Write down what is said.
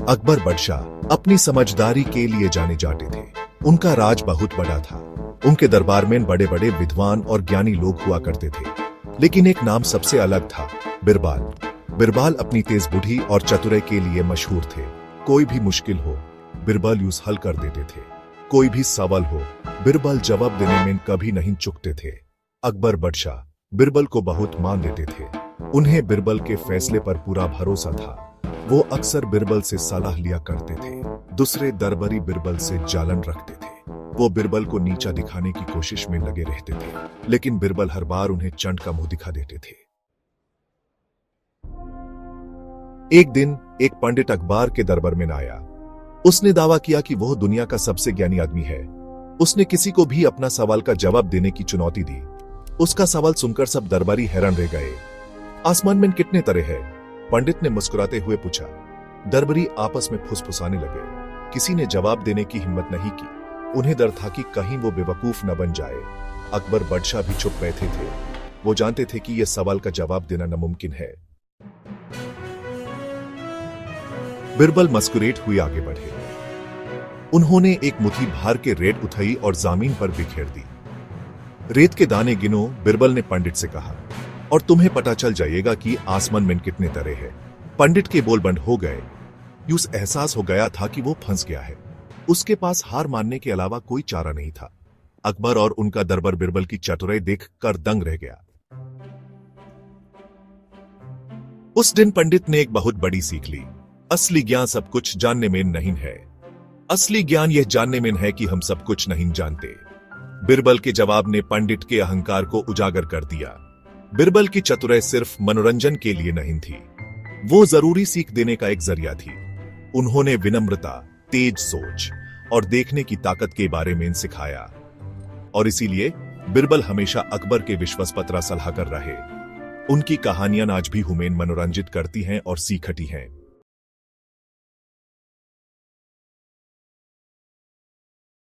अकबर बादशाह अपनी समझदारी के लिए जाने जाते थे। उनका राज बहुत बड़ा था। उनके दरबार में बड़े बड़े विद्वान और ज्ञानी लोग हुआ करते थे, लेकिन एक नाम सबसे अलग था, बिरबाल। बिरबाल अपनी तेज बुद्धि और चतुराई के लिए मशहूर थे। कोई भी मुश्किल हो, बिरबल यूं हल कर देते थे। कोई भी सवाल हो, बिरबल जवाब देने में कभी नहीं चूकते थे। अकबर बादशाह बिरबल को बहुत मान देते थे। उन्हें बिरबल के फैसले पर पूरा भरोसा था। वो अक्सर बिरबल से सलाह लिया करते थे। दूसरे दरबारी बिरबल से जलन रखते थे। वो बिरबल को नीचा दिखाने की कोशिश में लगे रहते थे, लेकिन बिरबल हर बार उन्हें चंड का मुंह दिखा देते थे। एक दिन एक पंडित अकबर के दरबार में आया। उसने दावा किया कि वह दुनिया का सबसे ज्ञानी आदमी है। उसने किसी को भी अपना सवाल का जवाब देने की चुनौती दी। उसका सवाल सुनकर सब दरबारी हैरान रह गए। आसमान में कितने तारे हैं? पंडित ने मुस्कुराते हुए पूछा। दरबारी आपस में फुसफुसाने लगे। किसी ने जवाब देने की हिम्मत नहीं की। उन्हें डर था कि कहीं वो बेवकूफ न बन जाए। अकबर बादशाह भी चुप बैठे थे। वो जानते थे कि यह सवाल का जवाब देना नामुमकिन है। बिरबल मुस्कुराते हुए आगे बढ़े। उन्होंने एक मुट्ठी भर के रेत उठाई और जमीन पर बिखेर दी। रेत के दाने गिनो, बिरबल ने पंडित से कहा, और तुम्हें पता चल जाएगा कि आसमान में कितने तारे हैं। पंडित के बोल बंद हो गए। यूं एहसास हो गया था कि वो फंस गया है। उसके पास हार मानने के अलावा कोई चारा नहीं था। अकबर और उनका दरबार बिरबल की चतुराई देखकर दंग रह गया। उस दिन पंडित ने एक बहुत बड़ी सीख ली। असली ज्ञान सब कुछ जानने में नहीं है। असली ज्ञान यह जानने में है कि हम सब कुछ नहीं जानते। बिरबल के जवाब ने पंडित के अहंकार को उजागर कर दिया। बिरबल की चतुराई सिर्फ मनोरंजन के लिए नहीं थी, वो जरूरी सीख देने का एक जरिया थी। उन्होंने विनम्रता, तेज सोच और देखने की ताकत के बारे में सिखाया, और इसीलिए बिरबल हमेशा अकबर के विश्वासपात्र सलाहकार रहे। उनकी कहानियां आज भी हमें मनोरंजित करती हैं और सीखती हैं।